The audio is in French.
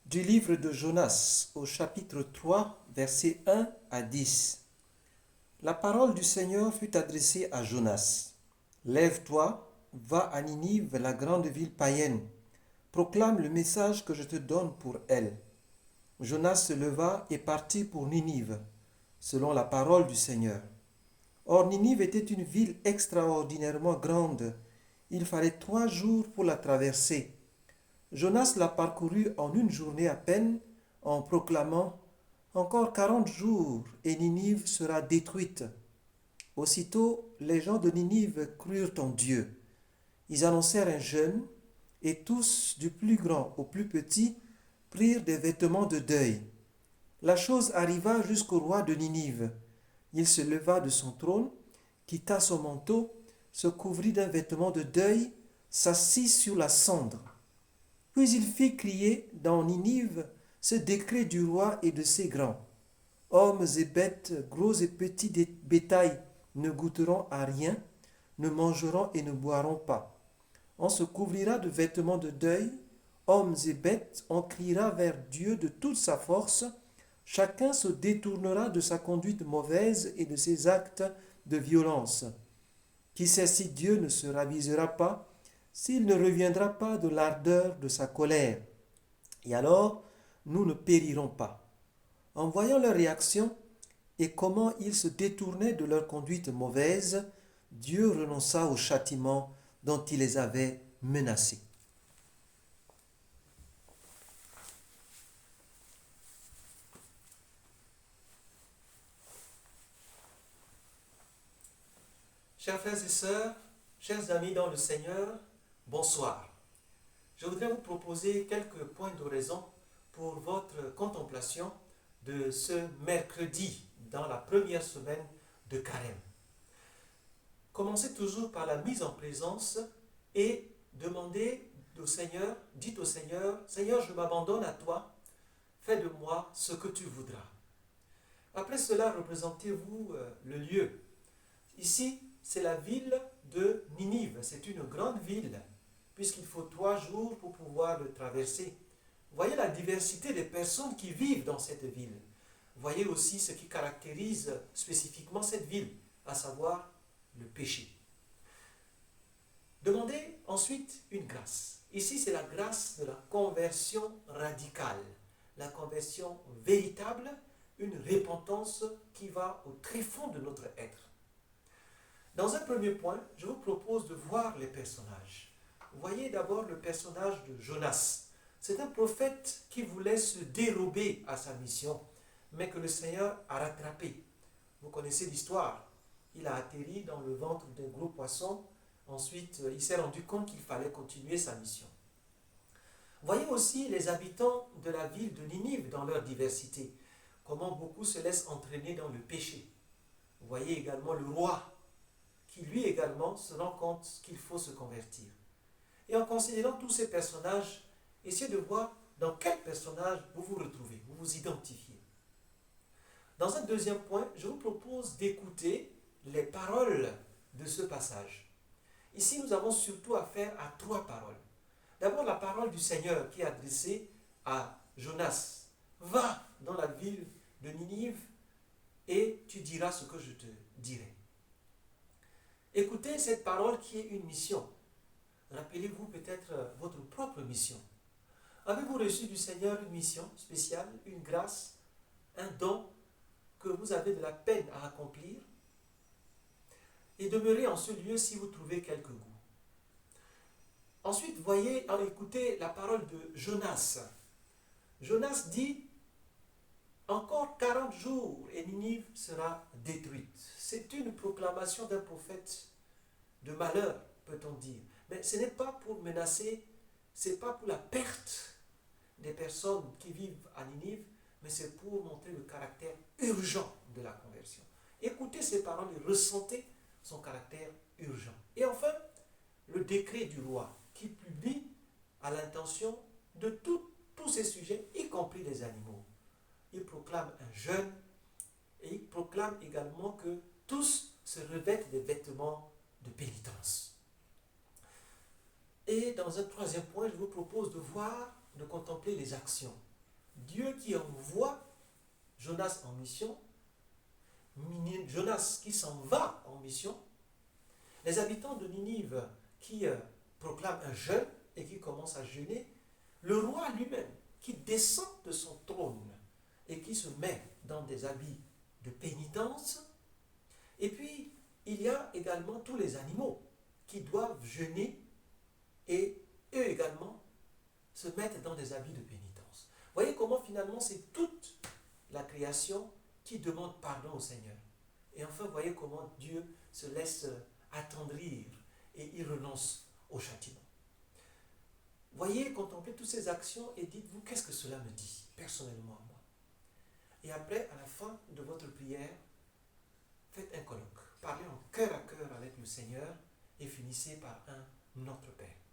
Du livre de Jonas au chapitre 3, versets 1 à 10. La parole du Seigneur fut adressée à Jonas. Lève-toi, va à Ninive, la grande ville païenne. Proclame le message que je te donne pour elle. Jonas se leva et partit pour Ninive, selon la parole du Seigneur. Or, Ninive était une ville extraordinairement grande. Il fallait 3 jours pour la traverser. Jonas la parcourut en une journée à peine, en proclamant encore 40 jours et Ninive sera détruite. Aussitôt, les gens de Ninive crurent en Dieu. Ils annoncèrent un jeûne, et tous, du plus grand au plus petit, prirent des vêtements de deuil. La chose arriva jusqu'au roi de Ninive. Il se leva de son trône, quitta son manteau, se couvrit d'un vêtement de deuil, s'assit sur la cendre. Puis il fit crier dans Ninive ce décret du roi et de ses grands. Hommes et bêtes, gros et petits bétail, ne goûteront à rien, ne mangeront et ne boiront pas. On se couvrira de vêtements de deuil, hommes et bêtes, on criera vers Dieu de toute sa force, chacun se détournera de sa conduite mauvaise et de ses actes de violence. Qui sait si Dieu ne se ravisera pas, s'il ne reviendra pas de l'ardeur de sa colère. Et alors, nous ne périrons pas. En voyant leur réaction et comment ils se détournaient de leur conduite mauvaise, Dieu renonça au châtiment dont il les avait menacés. Chers frères et sœurs, chers amis dans le Seigneur, bonsoir. Je voudrais vous proposer quelques points d'oraison pour votre contemplation de ce mercredi dans la première semaine de Carême. Commencez toujours par la mise en présence et demandez au Seigneur, dites au Seigneur, Seigneur, je m'abandonne à toi, fais de moi ce que tu voudras. Après cela, représentez-vous le lieu. Ici, c'est la ville de Ninive, c'est une grande ville, puisqu'il faut 3 jours pour pouvoir le traverser. Voyez la diversité des personnes qui vivent dans cette ville. Voyez aussi ce qui caractérise spécifiquement cette ville, à savoir le péché. Demandez ensuite une grâce. Ici, c'est la grâce de la conversion radicale, la conversion véritable, une repentance qui va au tréfonds de notre être. Dans un premier point, je vous propose de voir les personnages. Voyez d'abord le personnage de Jonas. C'est un prophète qui voulait se dérober à sa mission, mais que le Seigneur a rattrapé. Vous connaissez l'histoire. Il a atterri dans le ventre d'un gros poisson. Ensuite, il s'est rendu compte qu'il fallait continuer sa mission. Voyez aussi les habitants de la ville de Ninive dans leur diversité. Comment beaucoup se laissent entraîner dans le péché. Voyez également le roi qui lui également se rend compte qu'il faut se convertir. Et en considérant tous ces personnages, essayez de voir dans quel personnage vous vous retrouvez, vous vous identifiez. Dans un deuxième point, je vous propose d'écouter les paroles de ce passage. Ici, nous avons surtout affaire à 3 paroles. D'abord, la parole du Seigneur qui est adressée à Jonas. Va dans la ville de Ninive et tu diras ce que je te dirai. Écoutez cette parole qui est une mission. Rappelez-vous peut-être votre propre mission. Avez-vous reçu du Seigneur une mission spéciale, une grâce, un don que vous avez de la peine à accomplir? Et demeurez en ce lieu si vous trouvez quelque goût. Ensuite, voyez, écoutez la parole de Jonas. Jonas dit, encore 40 jours et Ninive sera détruite. C'est une proclamation d'un prophète de malheur, peut-on dire. Mais ce n'est pas pour menacer, ce n'est pas pour la perte des personnes qui vivent à Ninive, mais c'est pour montrer le caractère urgent de la conversion. Écoutez ces paroles et ressentez son caractère urgent. Et enfin, le décret du roi qui publie à l'intention de tous ces sujets, y compris les animaux. Il proclame un jeûne et il proclame également que tous se revêtent des vêtements de pénitence. Et dans un troisième point, je vous propose de voir, de contempler les actions. Dieu qui envoie Jonas en mission, Jonas qui s'en va en mission, les habitants de Ninive qui proclament un jeûne et qui commencent à jeûner, le roi lui-même qui descend de son trône et qui se met dans des habits de pénitence. Et puis, il y a également tous les animaux qui doivent jeûner et eux également se mettent dans des habits de pénitence. Voyez comment finalement c'est toute la création qui demande pardon au Seigneur. Et enfin, voyez comment Dieu se laisse attendrir et il renonce au châtiment. Voyez, contemplez toutes ces actions et dites-vous, qu'est-ce que cela me dit personnellement à moi? Et après, à la fin de votre prière, faites un colloque. Parlez en cœur à cœur avec le Seigneur et finissez par un Notre Père.